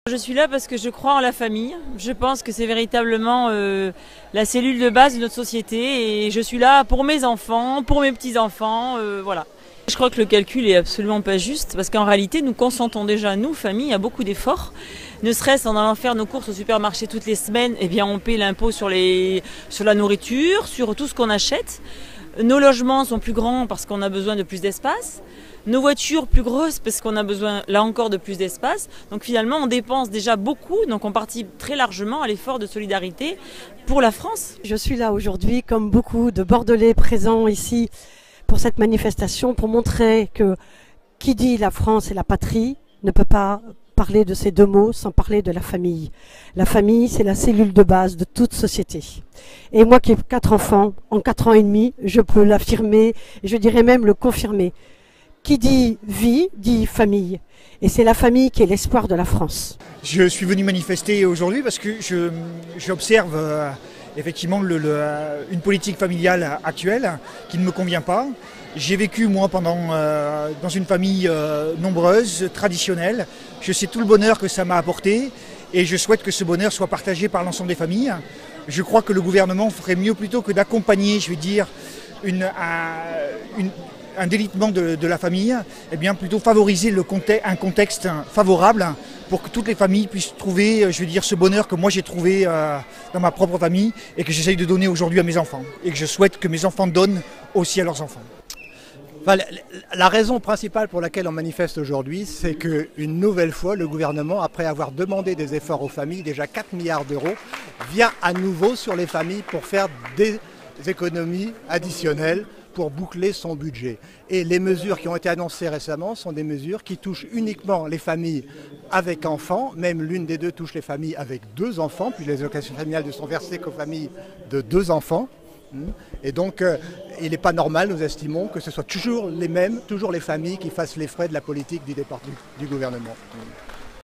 Je suis là parce que je crois en la famille. Je pense que c'est véritablement la cellule de base de notre société et je suis là pour mes enfants, pour mes petits-enfants, voilà. Je crois que le calcul est absolument pas juste parce qu'en réalité nous consentons déjà, nous, famille, à beaucoup d'efforts. Ne serait-ce en allant faire nos courses au supermarché toutes les semaines, eh bien on paie l'impôt sur la nourriture, sur tout ce qu'on achète. Nos logements sont plus grands parce qu'on a besoin de plus d'espace. Nos voitures plus grosses parce qu'on a besoin, là encore, de plus d'espace. Donc finalement, on dépense déjà beaucoup, donc on participe très largement à l'effort de solidarité pour la France. Je suis là aujourd'hui, comme beaucoup de Bordelais présents ici, pour cette manifestation, pour montrer que qui dit la France et la patrie ne peut pas parler de ces deux mots sans parler de la famille. La famille, c'est la cellule de base de toute société. Et moi qui ai 4 enfants, en 4 ans et demi, je peux l'affirmer, et je dirais même le confirmer. Qui dit vie, dit famille. Et c'est la famille qui est l'espoir de la France. Je suis venu manifester aujourd'hui parce que j'observe effectivement une politique familiale actuelle qui ne me convient pas. J'ai vécu moi dans une famille nombreuse, traditionnelle. Je sais tout le bonheur que ça m'a apporté et je souhaite que ce bonheur soit partagé par l'ensemble des familles. Je crois que le gouvernement ferait mieux plutôt que d'accompagner, je veux dire, un délitement de la famille, eh bien plutôt favoriser un contexte favorable pour que toutes les familles puissent trouver, je veux dire, ce bonheur que moi j'ai trouvé dans ma propre famille et que j'essaye de donner aujourd'hui à mes enfants et que je souhaite que mes enfants donnent aussi à leurs enfants. Enfin, la raison principale pour laquelle on manifeste aujourd'hui, c'est qu'une nouvelle fois, le gouvernement, après avoir demandé des efforts aux familles, déjà 4 milliards d'euros, vient à nouveau sur les familles pour faire des économies additionnelles pour boucler son budget. Et les mesures qui ont été annoncées récemment sont des mesures qui touchent uniquement les familles avec enfants, même l'une des deux touche les familles avec 2 enfants, puis les allocations familiales ne sont versées qu'aux familles de 2 enfants. Et donc, il n'est pas normal, nous estimons, que ce soit toujours les mêmes, toujours les familles qui fassent les frais de la politique du gouvernement.